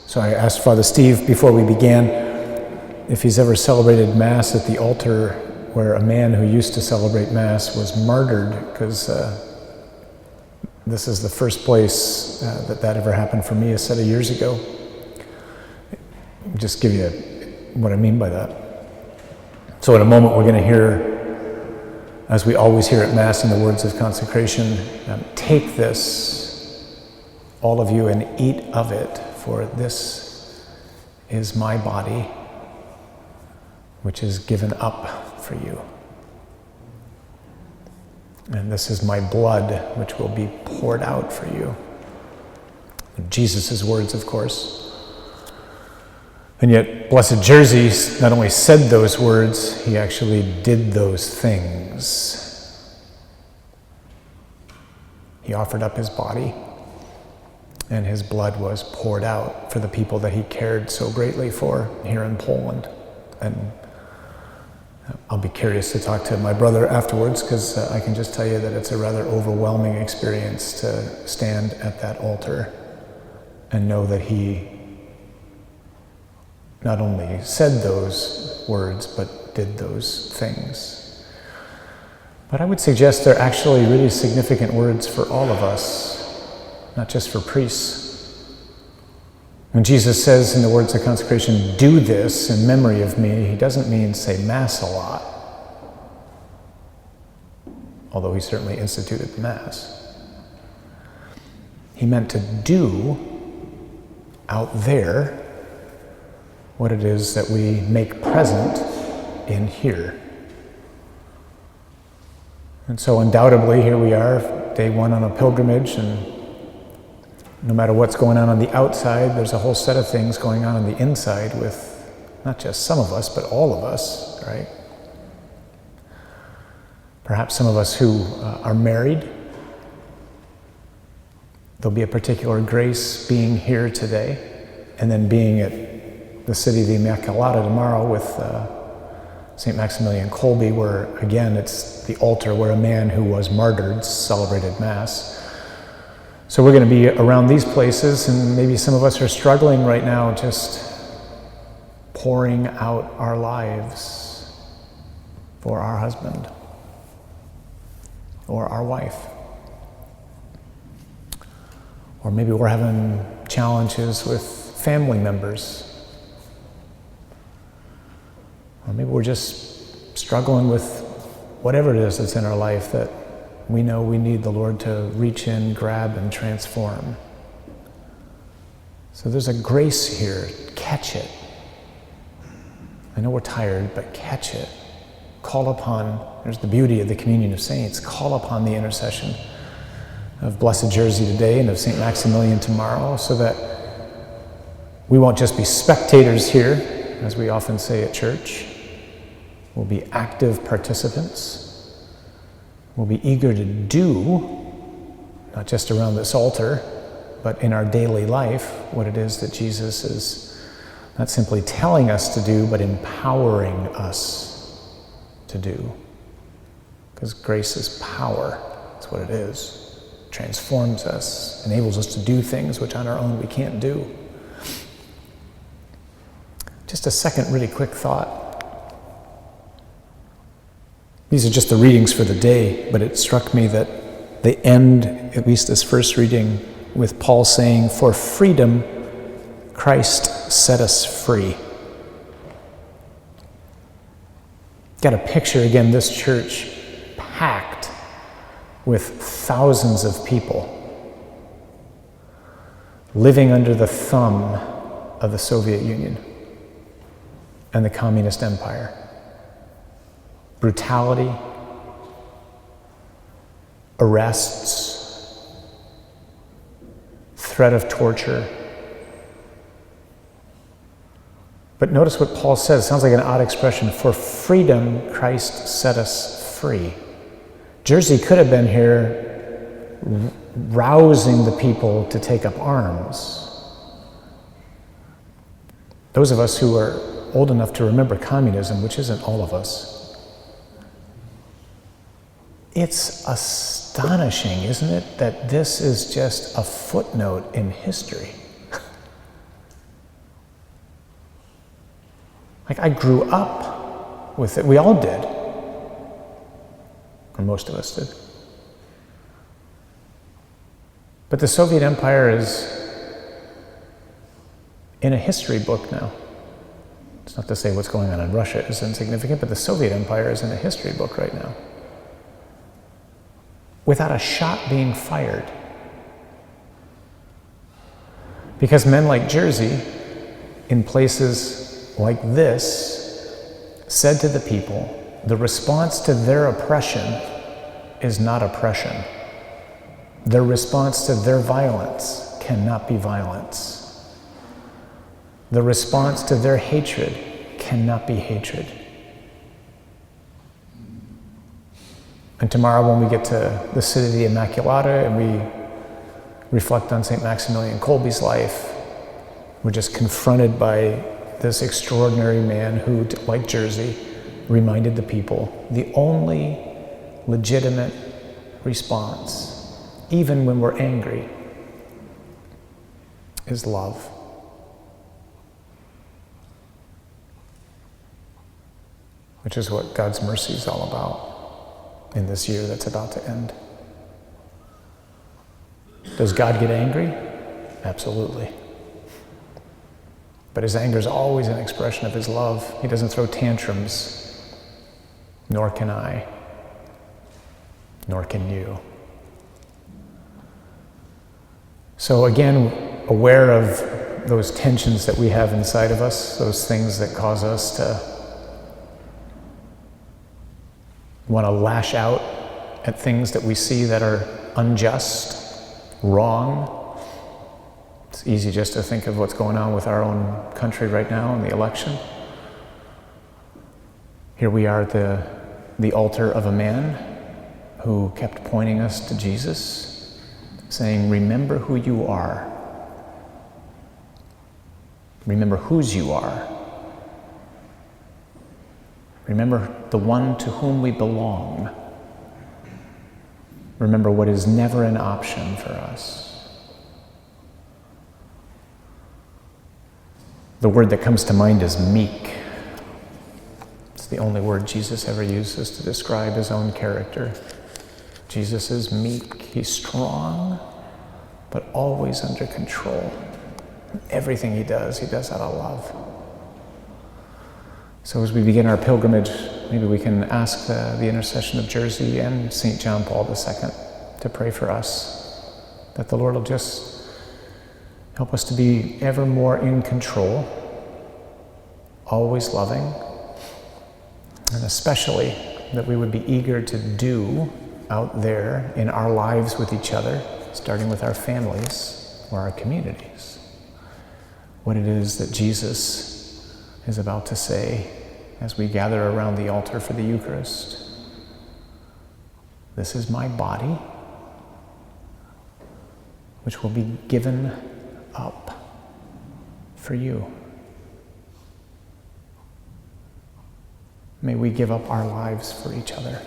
So I asked Father Steve before we began if he's ever celebrated Mass at the altar where a man who used to celebrate Mass was martyred, because this is the first place that ever happened for me a set of years ago. Just give you what I mean by that. So in a moment we're going to hear, as we always hear at Mass in the words of consecration, take this, all of you, and eat of it, for this is my body, which is given up for you. And this is my blood, which will be poured out for you. Jesus' words, of course. And yet, Blessed Jersey not only said those words, he actually did those things. He offered up his body, and his blood was poured out for the people that he cared so greatly for here in Poland. And I'll be curious to talk to my brother afterwards, because I can just tell you that it's a rather overwhelming experience to stand at that altar and know that he not only said those words, but did those things. But I would suggest they're actually really significant words for all of us, not just for priests. When Jesus says in the words of consecration, do this in memory of me, he doesn't mean say Mass a lot, although he certainly instituted the Mass. He meant to do out there what it is that we make present in here. And so undoubtedly, here we are, day one on a pilgrimage, and no matter what's going on the outside, there's a whole set of things going on the inside with not just some of us, but all of us, right? Perhaps some of us who are married, there'll be a particular grace being here today, and then being at the City of the Immaculata tomorrow with St. Maximilian Kolbe, where again it's the altar where a man who was martyred celebrated Mass. So we're going to be around these places, and maybe some of us are struggling right now just pouring out our lives for our husband or our wife. Or maybe we're having challenges with family members. Or maybe we're just struggling with whatever it is that's in our life that we know we need the Lord to reach in, grab, and transform. So there's a grace here. Catch it. I know we're tired, but catch it. Call upon, there's the beauty of the communion of saints, call upon the intercession of Blessed Jersey today and of St. Maximilian tomorrow, so that we won't just be spectators here, as we often say at church. We'll be active participants. We'll be eager to do, not just around this altar, but in our daily life, what it is that Jesus is not simply telling us to do, but empowering us to do. Because grace is power. That's what it is. It transforms us, enables us to do things which on our own we can't do. Just a second really quick thought. These are just the readings for the day, but it struck me that they end, at least this first reading, with Paul saying, "For freedom, Christ set us free." Got a picture again, this church packed with thousands of people living under the thumb of the Soviet Union and the Communist Empire. Brutality, arrests, threat of torture. But notice what Paul says. It sounds like an odd expression. For freedom, Christ set us free. Jersey could have been here rousing the people to take up arms. Those of us who are old enough to remember communism, which isn't all of us, It's astonishing, isn't it, that this is just a footnote in history. Like, I grew up with it. We all did. Or most of us did. But the Soviet Empire is in a history book now. It's not to say what's going on in Russia is insignificant, but the Soviet Empire is in a history book right now. Without a shot being fired. Because men like Jersey, in places like this, said to the people, the response to their oppression is not oppression. Their response to their violence cannot be violence. The response to their hatred cannot be hatred. And tomorrow when we get to the City of the Immaculata and we reflect on St. Maximilian Kolbe's life, we're just confronted by this extraordinary man who, like Jersey, reminded the people the only legitimate response, even when we're angry, is love. Which is what God's mercy is all about in this year that's about to end. Does God get angry? Absolutely. But his anger is always an expression of his love. He doesn't throw tantrums, nor can I, nor can you. So again, aware of those tensions that we have inside of us, those things that cause us to want to lash out at things that we see that are unjust, wrong. It's easy just to think of what's going on with our own country right now in the election. Here we are at the altar of a man who kept pointing us to Jesus, saying, remember who you are. Remember whose you are. Remember the one to whom we belong. Remember what is never an option for us. The word that comes to mind is meek. It's the only word Jesus ever uses to describe his own character. Jesus is meek. He's strong, but always under control. Everything he does out of love. So as we begin our pilgrimage, maybe we can ask the intercession of Jersey and St. John Paul II to pray for us, that the Lord will just help us to be ever more in control, always loving, and especially that we would be eager to do out there in our lives with each other, starting with our families or our communities, what it is that Jesus is about to say as we gather around the altar for the Eucharist. This is my body, which will be given up for you. May we give up our lives for each other.